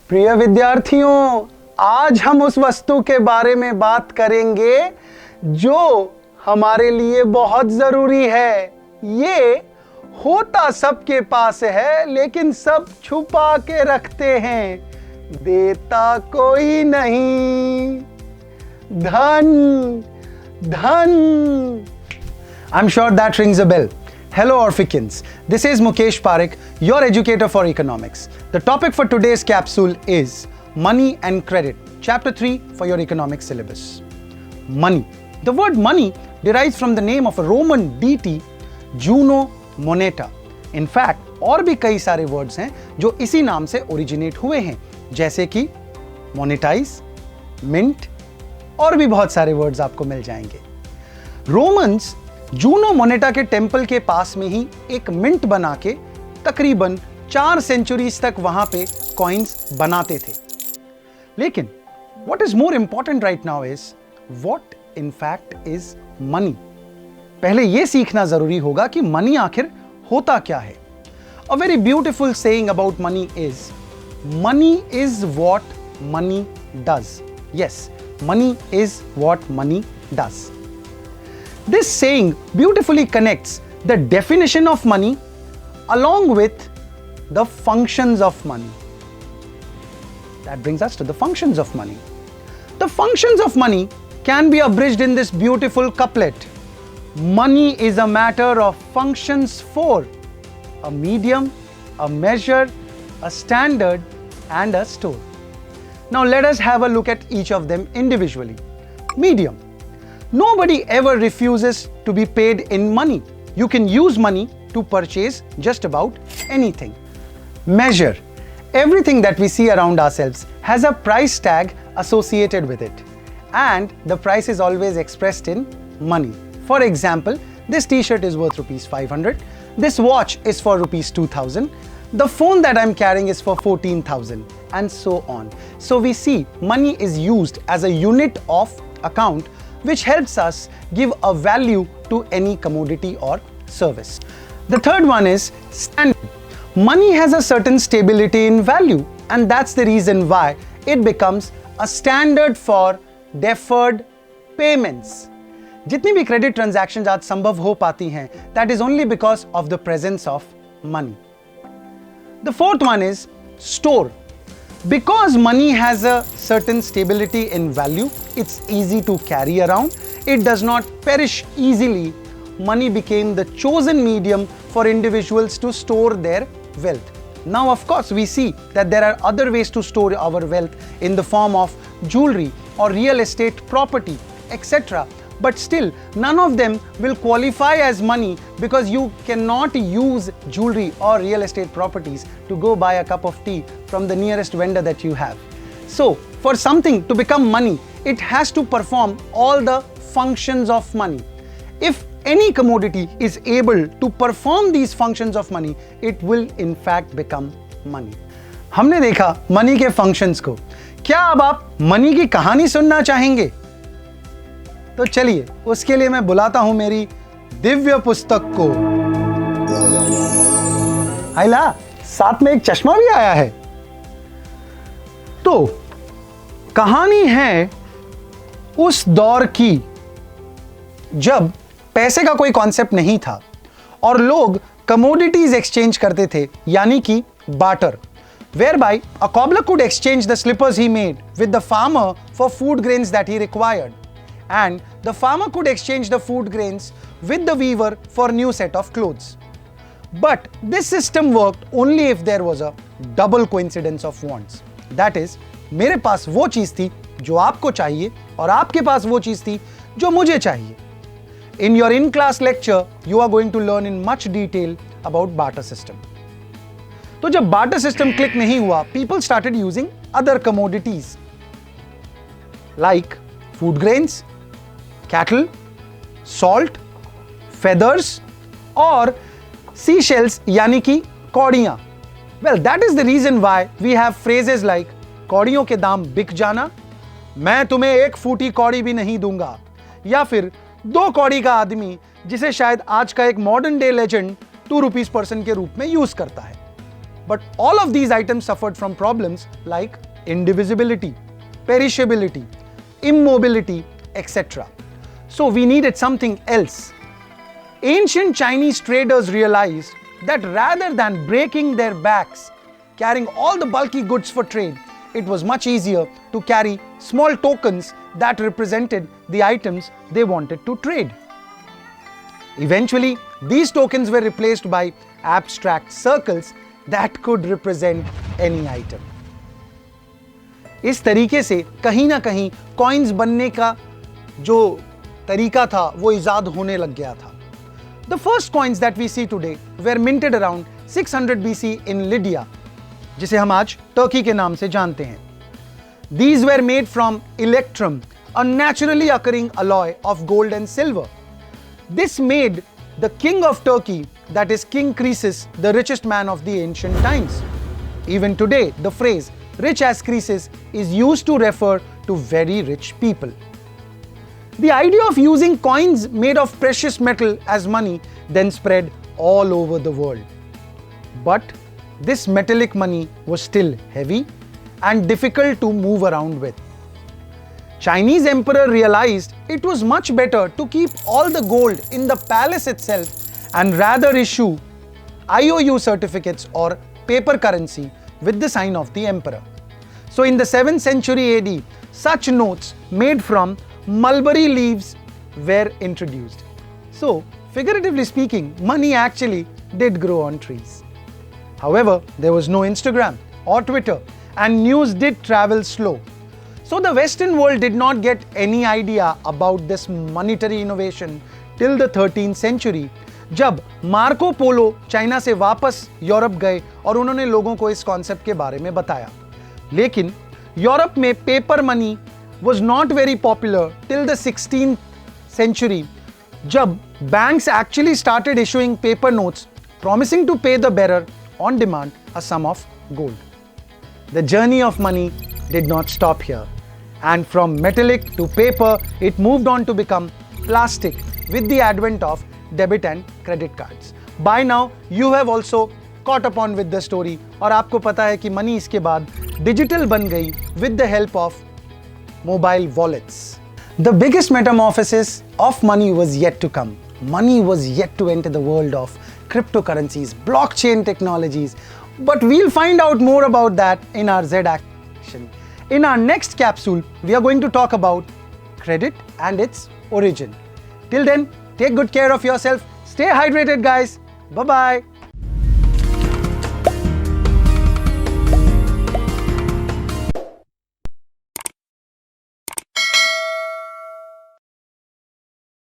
प्रिय विद्यार्थियों, आज हम उस वस्तु के बारे में बात करेंगे जो हमारे लिए बहुत जरूरी है। ये होता सबके पास है लेकिन सब छुपा के रखते हैं, देता कोई नहीं। धन धन। I'm sure that rings a bell. Hello Orphicans, this is Mukesh Parekh, your educator for economics. The topic for today's capsule is Money and Credit, Chapter 3 for your economics syllabus. Money. The word money derives from the name of a Roman deity, Juno Moneta. In fact, और भी कई सारे words हैं जो इसी नाम से originate हुए हैं, जैसे कि monetize, mint और भी बहुत सारे words आपको मिल जाएंगे। रोमन्स जूनो मोनेटा के टेंपल के पास में ही एक मिंट बना के तकरीबन 4 सेंचुरीज तक वहां पे कॉइन्स बनाते थे। लेकिन what is more important right now is what in fact is money. पहले यह सीखना जरूरी होगा कि मनी आखिर होता क्या है। A very beautiful saying about money is what money does. Yes, money is what money does. This saying beautifully connects the definition of money along with the functions of money. That brings us to the functions of money. The functions of money can be abridged in this beautiful couplet. Money is a matter of functions for a medium, a measure, a standard, and a store. Now let us have a look at each of them individually. Medium. Nobody ever refuses to be paid in money. You can use money to purchase just about anything. Measure. Everything that we see around ourselves has a price tag associated with it. And the price is always expressed in money. For example, this t-shirt is worth rupees 500. This watch is for rupees 2000. The phone that I'm carrying is for 14,000 and so on. So we see money is used as a unit of account which helps us give a value to any commodity or service. The third one is standard. Money has a certain stability in value and that's the reason why it becomes a standard for deferred payments. जितनी भी credit transactions आज संभव हो पाती हैं, that is only because of the presence of money. The fourth one is store. Because money has a certain stability in value, it's easy to carry around, it does not perish easily. Money became the chosen medium for individuals to store their wealth. Now, of course, we see that there are other ways to store our wealth in the form of jewelry or real estate property, etc. But still, none of them will qualify as money because you cannot use jewelry or real estate properties to go buy a cup of tea from the nearest vendor that you have. So, for something to become money, it has to perform all the functions of money. If any commodity is able to perform these functions of money, it will in fact become money. हमने देखा money के functions को। क्या अब आप money की कहानी सुनना चाहेंगे? तो चलिए उसके लिए मैं बुलाता हूं मेरी दिव्य पुस्तक को। आइला, साथ में एक चश्मा भी आया है। तो कहानी है उस दौर की जब पैसे का कोई कॉन्सेप्ट नहीं था और लोग कमोडिटीज एक्सचेंज करते थे, यानी कि barter, whereby a cobbler could exchange the slippers he made with the farmer for food grains that he required. And the farmer could exchange the food grains with the weaver for a new set of clothes. But this system worked only if there was a double coincidence of wants. That is, मेरे पास वो चीज थी जो आपको चाहिए और आपके पास वो चीज थी जो मुझे चाहिए. In your in-class lecture, you are going to learn in much detail about barter system. तो जब barter system click नहीं हुआ, people started using other commodities like food grains, cattle, salt, feathers और seashells यानी कि कौड़ियां. Well, that is the reason why we have phrases like कौड़ियों के दाम बिक जाना, मैं तुम्हें एक फूटी कौड़ी भी नहीं दूंगा, या फिर 2 कौड़ी का आदमी, जिसे शायद आज का एक modern day legend 2 rupees person के रूप में यूज करता है. But all of these items suffered from problems like indivisibility, perishability, immobility, etc. So we needed something else. Ancient Chinese traders realized that rather than breaking their backs carrying all the bulky goods for trade, it was much easier to carry small tokens that represented the items they wanted to trade. Eventually, these tokens were replaced by abstract circles that could represent any item. इस तरीके से कहीं ना कहीं coins बनने का जो तरीका था वो इजाद होने लग गया था. The first coins that we see today were minted around 600 BC in Lydia, जिसे हम आज टर्की के नाम से जानते हैं. These were made from electrum, a naturally occurring alloy of gold and silver. This made the king of Turkey, that is King Croesus, the richest man of the ancient times. Even today, the phrase rich as Croesus is used to refer to very rich people. The idea of using coins made of precious metal as money then spread all over the world. But this metallic money was still heavy and difficult to move around with. Chinese emperor realized it was much better to keep all the gold in the palace itself and rather issue IOU certificates or paper currency with the sign of the emperor. So in the 7th century AD, such notes made from mulberry leaves were introduced. So, figuratively speaking, money actually did grow on trees. However, there was no Instagram or Twitter, and news did travel slow. So the Western world did not get any idea about this monetary innovation till the 13th century, जब Marco Polo China से वापस Europe गए और उन्होंने लोगों को इस concept के बारे में बताया. लेकिन यूरोप में paper money was not very popular till the 16th century, जब banks actually started issuing paper notes promising to pay the bearer on demand a sum of gold. The journey of money did not stop here, and from metallic to paper it moved on to become plastic with the advent of debit and credit cards. By now you have also caught upon with the story, और आपको पता है कि money इसके बाद digital बन गई with the help of mobile wallets. The biggest metamorphosis of money was yet to come. Money was yet to enter the world of cryptocurrencies, blockchain technologies, but we'll find out more about that in our Z Action. In our next capsule, we are going to talk about credit and its origin. Till then, take good care of yourself. Stay hydrated, guys. Bye-bye.